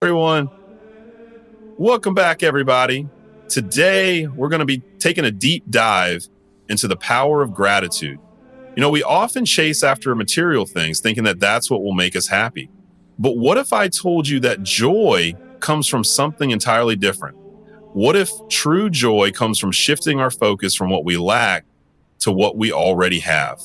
Everyone, welcome back, everybody. Today, we're going to be taking a deep dive into the power of gratitude. We often chase after material things thinking that that's what will make us happy. But what if I told you that joy comes from something entirely different? What if true joy comes from shifting our focus from what we lack to what we already have?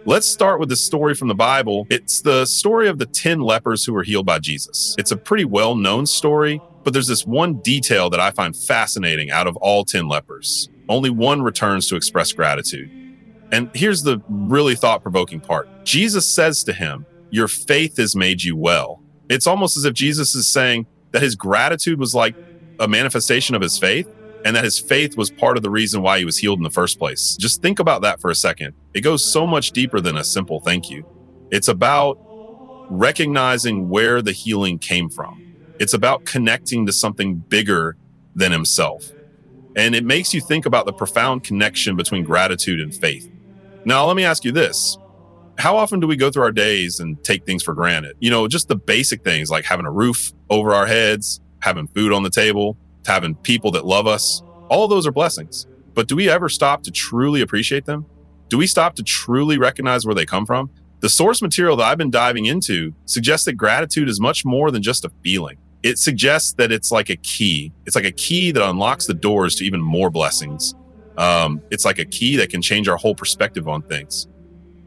Let's start with the story from the Bible. It's the story of the 10 lepers who were healed by Jesus. It's a pretty well-known story, but there's this one detail that I find fascinating out of all 10 lepers. Only one returns to express gratitude. And here's the really thought-provoking part. Jesus says to him, "Your faith has made you well." It's almost as if Jesus is saying that his gratitude was like a manifestation of his faith, and that his faith was part of the reason why he was healed in the first place. Just think about that for a second. It goes so much deeper than a simple thank you. It's about recognizing where the healing came from. It's about connecting to something bigger than himself. And it makes you think about the profound connection between gratitude and faith. Now, let me ask you this. How often do we go through our days and take things for granted? Just the basic things like having a roof over our heads, having food on the table, having people that love us. All of those are blessings. But do we ever stop to truly appreciate them? Do we stop to truly recognize where they come from? The source material that I've been diving into suggests that gratitude is much more than just a feeling. It suggests that it's like a key. It's like a key that unlocks the doors to even more blessings. It's like a key that can change our whole perspective on things.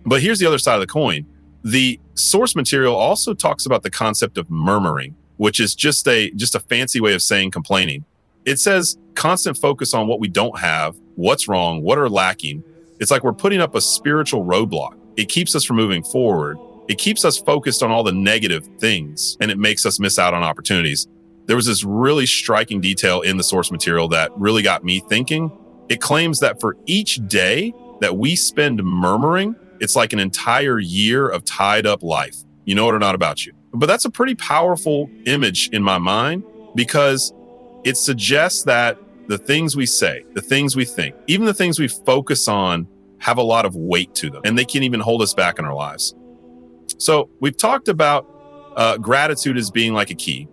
But here's the other side of the coin. The source material also talks about the concept of murmuring, which is just a fancy way of saying complaining. It says constant focus on what we don't have, what's wrong, what are lacking. It's like we're putting up a spiritual roadblock. It keeps us from moving forward. It keeps us focused on all the negative things, and it makes us miss out on opportunities. There was this really striking detail in the source material that really got me thinking. It claims that for each day that we spend murmuring, it's like an entire year of tied up life. You know it or not about you. But that's a pretty powerful image in my mind because it suggests that the things we say, the things we think, even the things we focus on have a lot of weight to them, and they can even hold us back in our lives. So we've talked about gratitude as being like a key,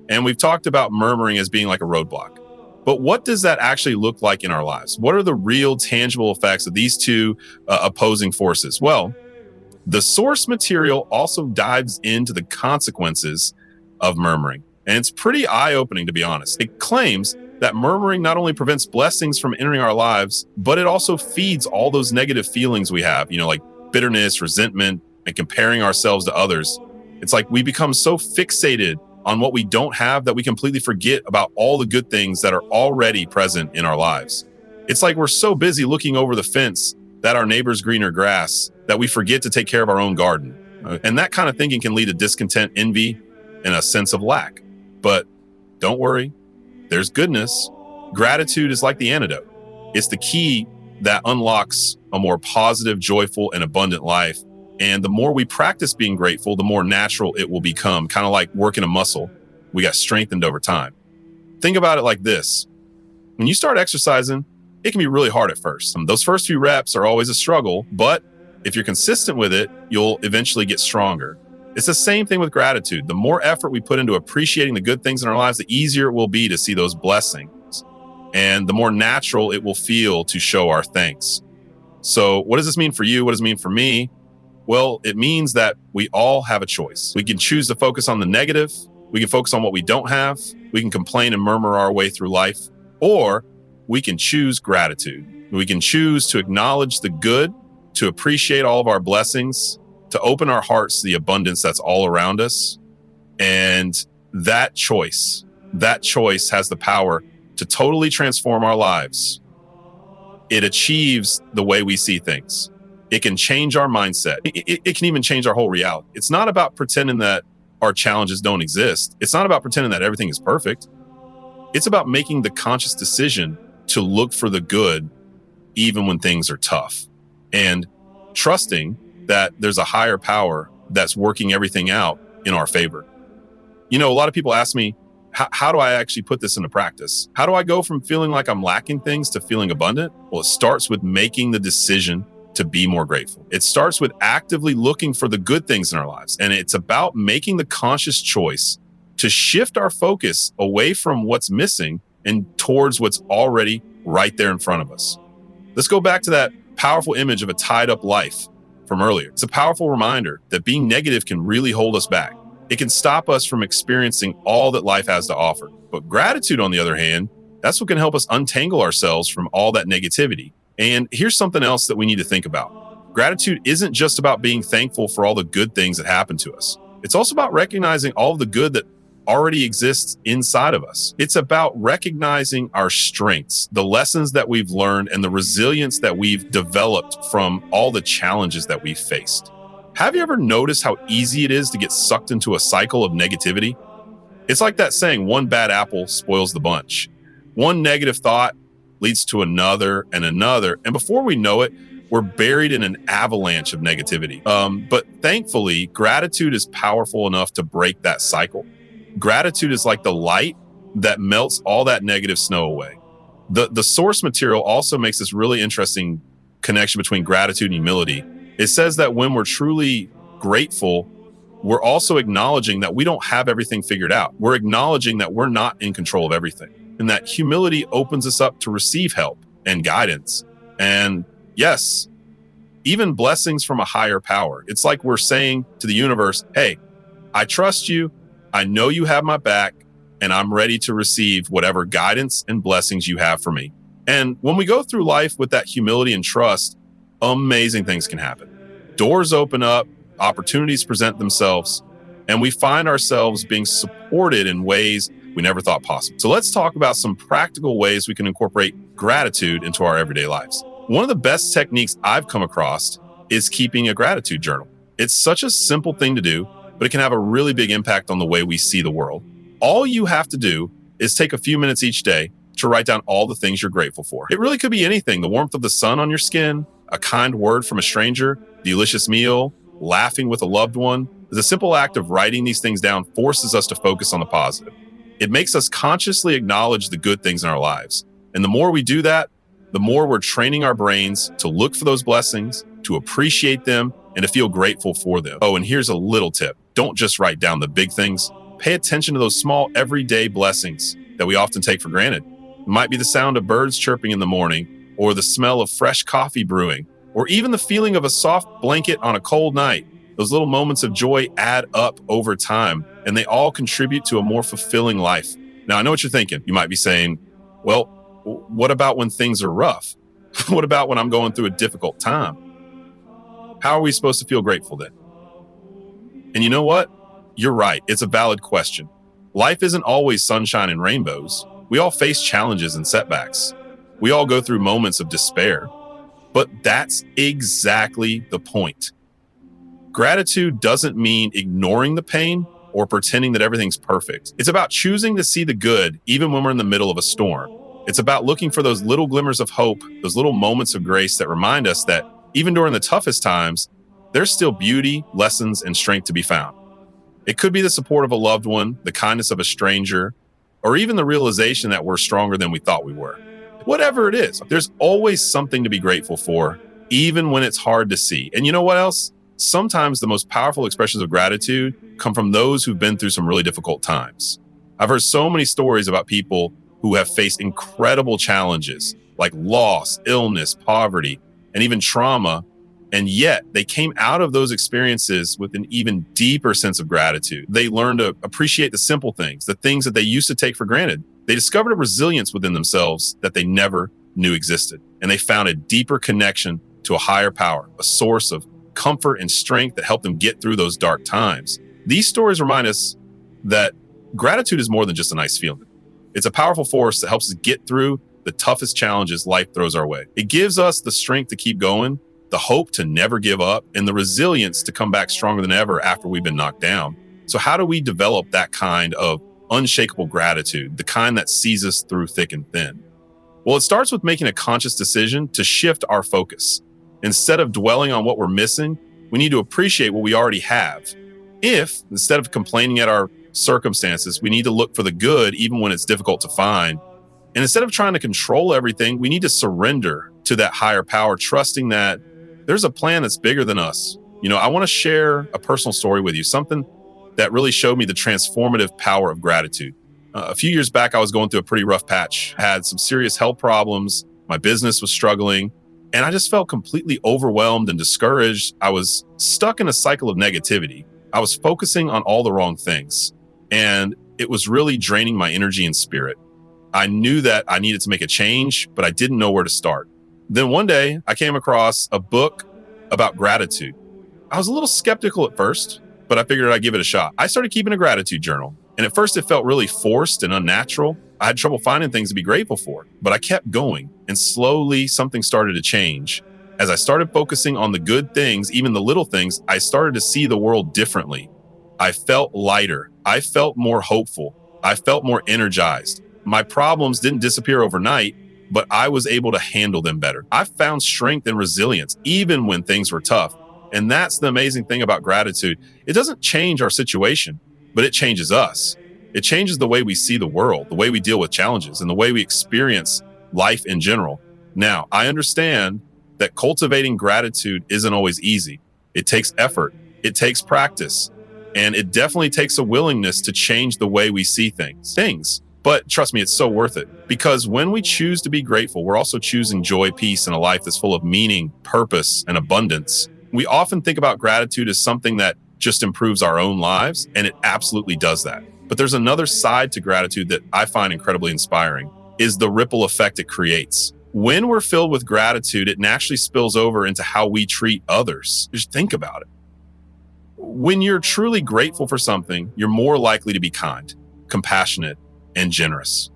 and we've talked about murmuring as being like a roadblock. But what does that actually look like in our lives? What are the real tangible effects of these two opposing forces? Well, the source material also dives into the consequences of murmuring. And it's pretty eye-opening, to be honest. It claims that murmuring not only prevents blessings from entering our lives, but it also feeds all those negative feelings we have, like bitterness, resentment, and comparing ourselves to others. It's like we become so fixated on what we don't have that we completely forget about all the good things that are already present in our lives. It's like we're so busy looking over the fence that our neighbor's greener grass that we forget to take care of our own garden. And that kind of thinking can lead to discontent, envy, and a sense of lack. But don't worry, there's goodness. Gratitude is like the antidote. It's the key that unlocks a more positive, joyful, and abundant life. And the more we practice being grateful, the more natural it will become, kind of like working a muscle. We got strengthened over time. Think about it like this. When you start exercising, it can be really hard at first. Those first few reps are always a struggle, but if you're consistent with it, you'll eventually get stronger. It's the same thing with gratitude. The more effort we put into appreciating the good things in our lives, the easier it will be to see those blessings. And the more natural it will feel to show our thanks. So what does this mean for you? What does it mean for me? Well, it means that we all have a choice. We can choose to focus on the negative. We can focus on what we don't have. We can complain and murmur our way through life. Or we can choose gratitude. We can choose to acknowledge the good, to appreciate all of our blessings, to open our hearts to the abundance that's all around us. And that choice has the power to totally transform our lives. It achieves the way we see things. It can change our mindset. It can even change our whole reality. It's not about pretending that our challenges don't exist. It's not about pretending that everything is perfect. It's about making the conscious decision to look for the good, even when things are tough, and trusting that there's a higher power that's working everything out in our favor. A lot of people ask me, how do I actually put this into practice? How do I go from feeling like I'm lacking things to feeling abundant? Well, it starts with making the decision to be more grateful. It starts with actively looking for the good things in our lives. And it's about making the conscious choice to shift our focus away from what's missing and towards what's already right there in front of us. Let's go back to that powerful image of a tied up life from earlier. It's a powerful reminder that being negative can really hold us back. It can stop us from experiencing all that life has to offer. But gratitude, on the other hand, that's what can help us untangle ourselves from all that negativity. And here's something else that we need to think about. Gratitude isn't just about being thankful for all the good things that happen to us. It's also about recognizing all of the good that already exists inside of us. It's about recognizing our strengths, the lessons that we've learned, and the resilience that we've developed from all the challenges that we've faced. Have you ever noticed how easy it is to get sucked into a cycle of negativity? It's like that saying, one bad apple spoils the bunch. One negative thought leads to another and another. And before we know it, we're buried in an avalanche of negativity. But thankfully, gratitude is powerful enough to break that cycle. Gratitude is like the light that melts all that negative snow away. The source material also makes this really interesting connection between gratitude and humility. It says that when we're truly grateful, we're also acknowledging that we don't have everything figured out. We're acknowledging that we're not in control of everything. And that humility opens us up to receive help and guidance. And yes, even blessings from a higher power. It's like we're saying to the universe, hey, I trust you. I know you have my back, and I'm ready to receive whatever guidance and blessings you have for me. And when we go through life with that humility and trust, amazing things can happen. Doors open up, opportunities present themselves, and we find ourselves being supported in ways we never thought possible. So let's talk about some practical ways we can incorporate gratitude into our everyday lives. One of the best techniques I've come across is keeping a gratitude journal. It's such a simple thing to do, but it can have a really big impact on the way we see the world. All you have to do is take a few minutes each day to write down all the things you're grateful for. It really could be anything: the warmth of the sun on your skin, a kind word from a stranger, delicious meal, laughing with a loved one. The simple act of writing these things down forces us to focus on the positive. It makes us consciously acknowledge the good things in our lives. And the more we do that, the more we're training our brains to look for those blessings, to appreciate them, and to feel grateful for them. Oh, and here's a little tip. Don't just write down the big things. Pay attention to those small everyday blessings that we often take for granted. It might be the sound of birds chirping in the morning, or the smell of fresh coffee brewing, or even the feeling of a soft blanket on a cold night. Those little moments of joy add up over time, and they all contribute to a more fulfilling life. Now, I know what you're thinking. You might be saying, well, what about when things are rough? What about when I'm going through a difficult time? How are we supposed to feel grateful then? And you know what? You're right. It's a valid question. Life isn't always sunshine and rainbows. We all face challenges and setbacks. We all go through moments of despair. But that's exactly the point. Gratitude doesn't mean ignoring the pain or pretending that everything's perfect. It's about choosing to see the good even when we're in the middle of a storm. It's about looking for those little glimmers of hope, those little moments of grace that remind us that even during the toughest times, there's still beauty, lessons, and strength to be found. It could be the support of a loved one, the kindness of a stranger, or even the realization that we're stronger than we thought we were. Whatever it is, there's always something to be grateful for, even when it's hard to see. And you know what else? Sometimes the most powerful expressions of gratitude come from those who've been through some really difficult times. I've heard so many stories about people who have faced incredible challenges like loss, illness, poverty, and even trauma. And yet they came out of those experiences with an even deeper sense of gratitude. They learned to appreciate the simple things, the things that they used to take for granted. They discovered a resilience within themselves that they never knew existed. And they found a deeper connection to a higher power, a source of comfort and strength that helped them get through those dark times. These stories remind us that gratitude is more than just a nice feeling. It's a powerful force that helps us get through the toughest challenges life throws our way. It gives us the strength to keep going, the hope to never give up, and the resilience to come back stronger than ever after we've been knocked down. So how do we develop that kind of unshakable gratitude, the kind that sees us through thick and thin? Well, it starts with making a conscious decision to shift our focus. Instead of dwelling on what we're missing, we need to appreciate what we already have. If, instead of complaining at our circumstances, we need to look for the good even when it's difficult to find. And instead of trying to control everything, we need to surrender to that higher power, trusting that there's a plan that's bigger than us. I want to share a personal story with you, something that really showed me the transformative power of gratitude. A few years back, I was going through a pretty rough patch, had some serious health problems. My business was struggling, and I just felt completely overwhelmed and discouraged. I was stuck in a cycle of negativity. I was focusing on all the wrong things, and it was really draining my energy and spirit. I knew that I needed to make a change, but I didn't know where to start. Then one day, I came across a book about gratitude. I was a little skeptical at first, but I figured I'd give it a shot. I started keeping a gratitude journal, and at first it felt really forced and unnatural. I had trouble finding things to be grateful for, but I kept going, and slowly something started to change. As I started focusing on the good things, even the little things, I started to see the world differently. I felt lighter. I felt more hopeful. I felt more energized. My problems didn't disappear overnight, but I was able to handle them better. I found strength and resilience, even when things were tough. And that's the amazing thing about gratitude. It doesn't change our situation, but it changes us. It changes the way we see the world, the way we deal with challenges, and the way we experience life in general. Now, I understand that cultivating gratitude isn't always easy. It takes effort, it takes practice, and it definitely takes a willingness to change the way we see things. But trust me, it's so worth it, because when we choose to be grateful, we're also choosing joy, peace, and a life that's full of meaning, purpose, and abundance. We often think about gratitude as something that just improves our own lives, and it absolutely does that. But there's another side to gratitude that I find incredibly inspiring, is the ripple effect it creates. When we're filled with gratitude, it naturally spills over into how we treat others. Just think about it. When you're truly grateful for something, you're more likely to be kind, compassionate, and generous.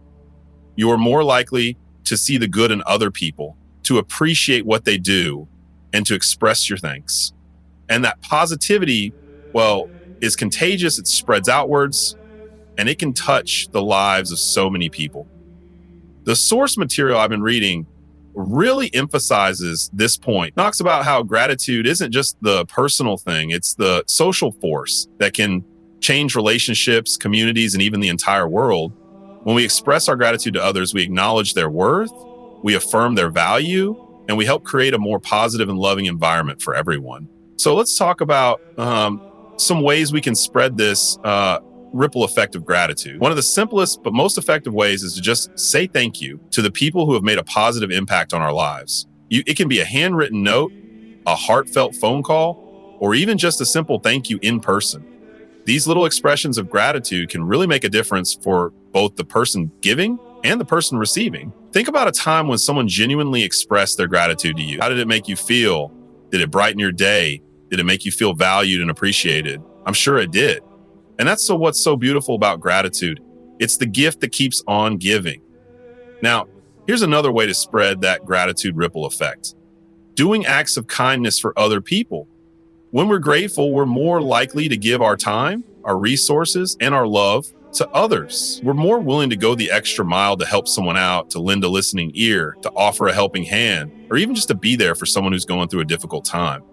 You are more likely to see the good in other people, to appreciate what they do, and to express your thanks. And that positivity, is contagious. It spreads outwards, and it can touch the lives of so many people. The source material I've been reading really emphasizes this point. It talks about how gratitude isn't just the personal thing, it's the social force that can change relationships, communities, and even the entire world. When we express our gratitude to others, we acknowledge their worth, we affirm their value, and we help create a more positive and loving environment for everyone. So let's talk about some ways we can spread this ripple effect of gratitude. One of the simplest but most effective ways is to just say thank you to the people who have made a positive impact on our lives. It can be a handwritten note, a heartfelt phone call, or even just a simple thank you in person. These little expressions of gratitude can really make a difference for both the person giving and the person receiving. Think about a time when someone genuinely expressed their gratitude to you. How did it make you feel? Did it brighten your day? Did it make you feel valued and appreciated? I'm sure it did. And that's what's so beautiful about gratitude. It's the gift that keeps on giving. Now, here's another way to spread that gratitude ripple effect. Doing acts of kindness for other people. When we're grateful, we're more likely to give our time, our resources, and our love to others. We're more willing to go the extra mile to help someone out, to lend a listening ear, to offer a helping hand, or even just to be there for someone who's going through a difficult time.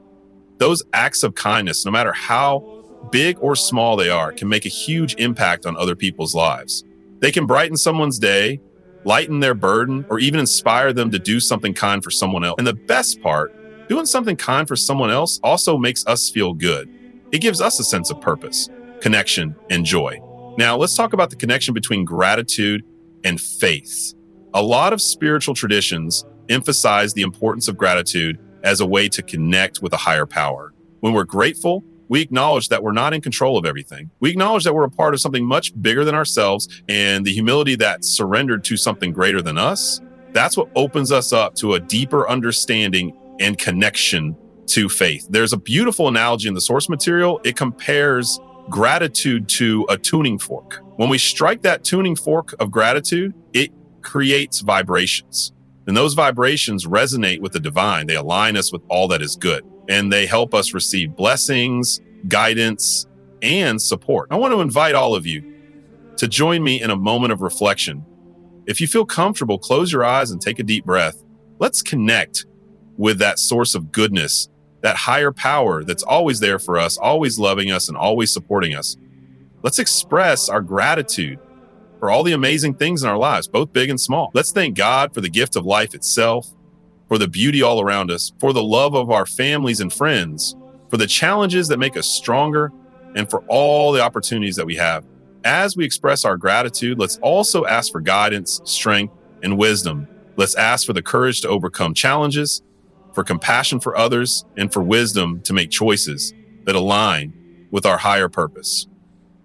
Those acts of kindness, no matter how big or small they are, can make a huge impact on other people's lives. They can brighten someone's day, lighten their burden, or even inspire them to do something kind for someone else. And the best part, doing something kind for someone else also makes us feel good. It gives us a sense of purpose, connection, and joy. Now, let's talk about the connection between gratitude and faith. A lot of spiritual traditions emphasize the importance of gratitude as a way to connect with a higher power. When we're grateful, we acknowledge that we're not in control of everything. We acknowledge that we're a part of something much bigger than ourselves, and the humility that's surrendered to something greater than us, that's what opens us up to a deeper understanding and connection to faith. There's a beautiful analogy in the source material. It compares gratitude to a tuning fork. When we strike that tuning fork of gratitude, it creates vibrations. And those vibrations resonate with the divine. They align us with all that is good. And they help us receive blessings, guidance, and support. I want to invite all of you to join me in a moment of reflection. If you feel comfortable, close your eyes and take a deep breath. Let's connect with that source of goodness, that higher power that's always there for us, always loving us and always supporting us. Let's express our gratitude for all the amazing things in our lives, both big and small. Let's thank God for the gift of life itself, for the beauty all around us, for the love of our families and friends, for the challenges that make us stronger, and for all the opportunities that we have. As we express our gratitude, let's also ask for guidance, strength, and wisdom. Let's ask for the courage to overcome challenges, for compassion for others, and for wisdom to make choices that align with our higher purpose.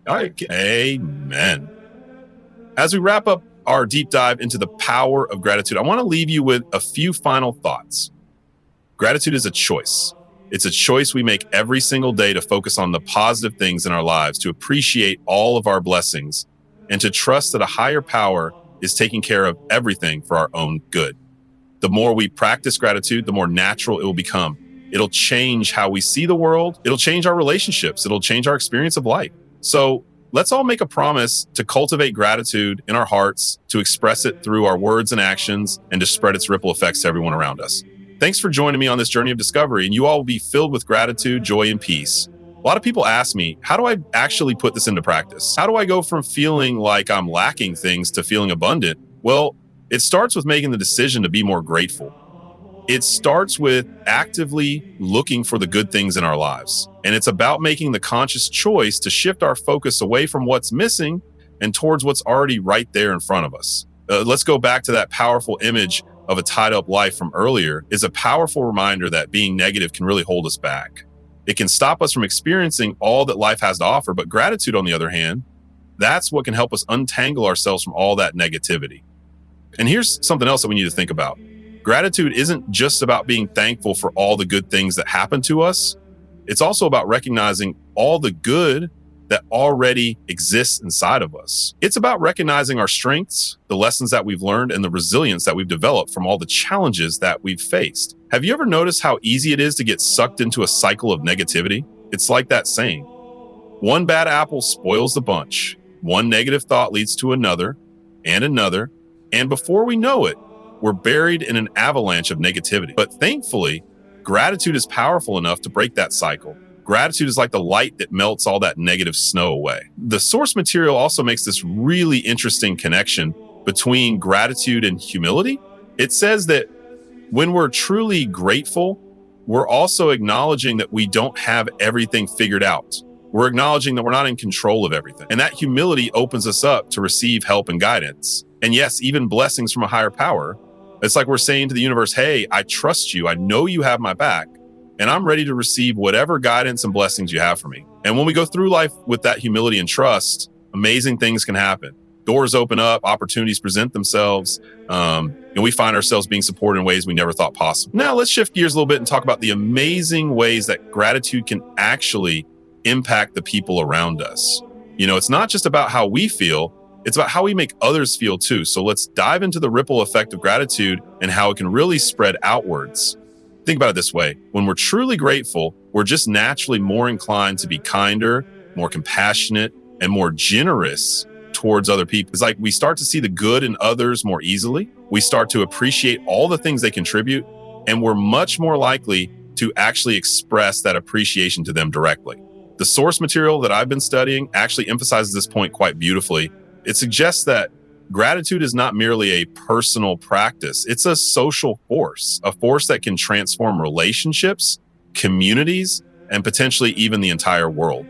All right. Amen. As we wrap up our deep dive into the power of gratitude, I want to leave you with a few final thoughts. Gratitude is a choice. It's a choice we make every single day to focus on the positive things in our lives, to appreciate all of our blessings, and to trust that a higher power is taking care of everything for our own good. The more we practice gratitude, the more natural it will become. It'll change how we see the world. It'll change our relationships. It'll change our experience of life. So let's all make a promise to cultivate gratitude in our hearts, to express it through our words and actions, and to spread its ripple effects to everyone around us. Thanks for joining me on this journey of discovery, and you all will be filled with gratitude, joy, and peace. A lot of people ask me, how do I actually put this into practice? How do I go from feeling like I'm lacking things to feeling abundant? Well, it starts with making the decision to be more grateful. It starts with actively looking for the good things in our lives. And it's about making the conscious choice to shift our focus away from what's missing and towards what's already right there in front of us. Let's go back to that powerful image of a tied up life from earlier. Is a powerful reminder that being negative can really hold us back. It can stop us from experiencing all that life has to offer. But gratitude, on the other hand, that's what can help us untangle ourselves from all that negativity. And here's something else that we need to think about. Gratitude isn't just about being thankful for all the good things that happen to us. It's also about recognizing all the good that already exists inside of us. It's about recognizing our strengths, the lessons that we've learned, and the resilience that we've developed from all the challenges that we've faced. Have you ever noticed how easy it is to get sucked into a cycle of negativity? It's like that saying, one bad apple spoils the bunch. One negative thought leads to another, and before we know it, we're buried in an avalanche of negativity. But thankfully, gratitude is powerful enough to break that cycle. Gratitude is like the light that melts all that negative snow away. The source material also makes this really interesting connection between gratitude and humility. It says that when we're truly grateful, we're also acknowledging that we don't have everything figured out. We're acknowledging that we're not in control of everything. And that humility opens us up to receive help and guidance. And yes, even blessings from a higher power. It's like we're saying to the universe, hey, I trust you. I know you have my back, and I'm ready to receive whatever guidance and blessings you have for me. And when we go through life with that humility and trust, amazing things can happen. Doors open up, opportunities present themselves, and we find ourselves being supported in ways we never thought possible. Now, let's shift gears a little bit and talk about the amazing ways that gratitude can actually impact the people around us. You know, it's not just about how we feel, it's about how we make others feel too. So let's dive into the ripple effect of gratitude and how it can really spread outwards. Think about it this way. When we're truly grateful, we're just naturally more inclined to be kinder, more compassionate, and more generous towards other people. It's like we start to see the good in others more easily. We start to appreciate all the things they contribute, and we're much more likely to actually express that appreciation to them directly. The source material that I've been studying actually emphasizes this point quite beautifully. It suggests that gratitude is not merely a personal practice. It's a social force, a force that can transform relationships, communities, and potentially even the entire world.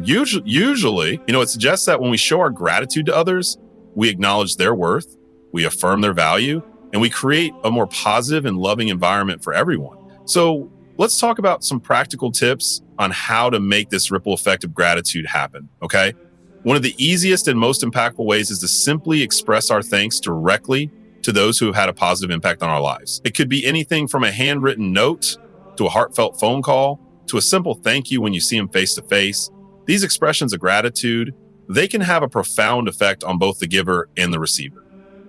Usually, it suggests that when we show our gratitude to others, we acknowledge their worth, we affirm their value, and we create a more positive and loving environment for everyone. So let's talk about some practical tips on how to make this ripple effect of gratitude happen, okay? One of the easiest and most impactful ways is to simply express our thanks directly to those who have had a positive impact on our lives. It could be anything from a handwritten note to a heartfelt phone call to a simple thank you when you see them face to face. These expressions of gratitude, they can have a profound effect on both the giver and the receiver.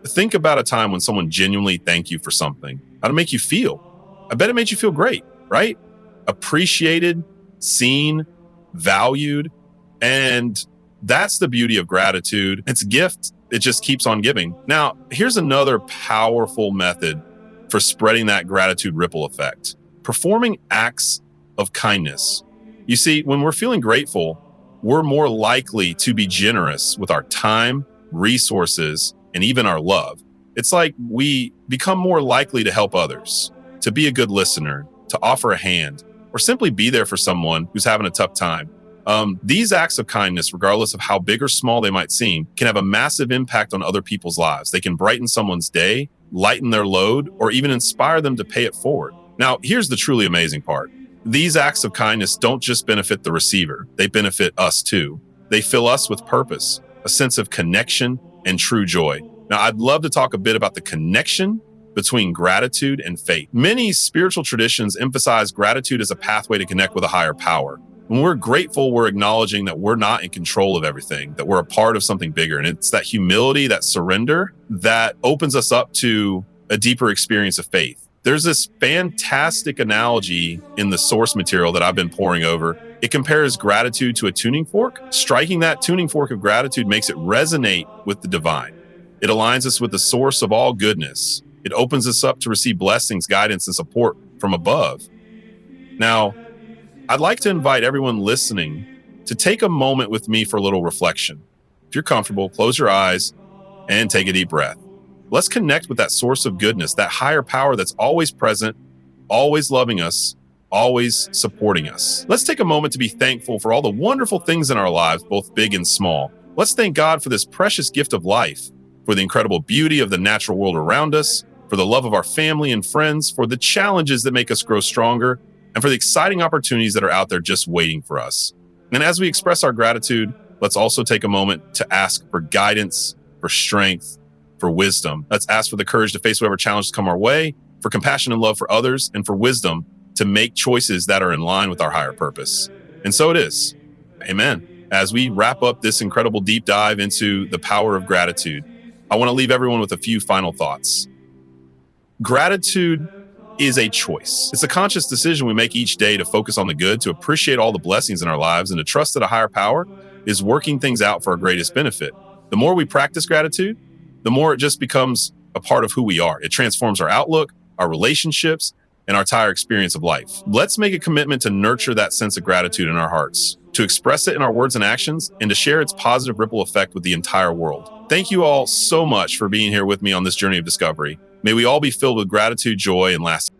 Think about a time when someone genuinely thanked you for something. How'd it make you feel? I bet it made you feel great, right? Appreciated, seen, valued, and that's the beauty of gratitude. It's a gift. It just keeps on giving. Now, here's another powerful method for spreading that gratitude ripple effect. Performing acts of kindness. You see, when we're feeling grateful, we're more likely to be generous with our time, resources, and even our love. It's like we become more likely to help others. to be a good listener, to offer a hand, or simply be there for someone who's having a tough time. These acts of kindness, regardless of how big or small they might seem, can have a massive impact on other people's lives. They can brighten someone's day, lighten their load, or even inspire them to pay it forward. Now, here's the truly amazing part. These acts of kindness don't just benefit the receiver, they benefit us too. They fill us with purpose, a sense of connection, and true joy. Now, I'd love to talk a bit about the connection between gratitude and faith. Many spiritual traditions emphasize gratitude as a pathway to connect with a higher power. When we're grateful, we're acknowledging that we're not in control of everything, that we're a part of something bigger. And it's that humility, that surrender, that opens us up to a deeper experience of faith. There's this fantastic analogy in the source material that I've been poring over. It compares gratitude to a tuning fork. Striking that tuning fork of gratitude makes it resonate with the divine. It aligns us with the source of all goodness. It opens us up to receive blessings, guidance, and support from above. Now, I'd like to invite everyone listening to take a moment with me for a little reflection. If you're comfortable, close your eyes and take a deep breath. Let's connect with that source of goodness, that higher power that's always present, always loving us, always supporting us. Let's take a moment to be thankful for all the wonderful things in our lives, both big and small. Let's thank God for this precious gift of life, for the incredible beauty of the natural world around us, for the love of our family and friends, for the challenges that make us grow stronger, and for the exciting opportunities that are out there just waiting for us. And as we express our gratitude, let's also take a moment to ask for guidance, for strength, for wisdom. Let's ask for the courage to face whatever challenges come our way, for compassion and love for others, and for wisdom to make choices that are in line with our higher purpose. And so it is. Amen. As we wrap up this incredible deep dive into the power of gratitude, I want to leave everyone with a few final thoughts. Gratitude is a choice. It's a conscious decision we make each day to focus on the good, to appreciate all the blessings in our lives, and to trust that a higher power is working things out for our greatest benefit. The more we practice gratitude, the more it just becomes a part of who we are. It transforms our outlook, our relationships, and our entire experience of life. Let's make a commitment to nurture that sense of gratitude in our hearts, to express it in our words and actions, and to share its positive ripple effect with the entire world. Thank you all so much for being here with me on this journey of discovery. May we all be filled with gratitude, joy, and lasting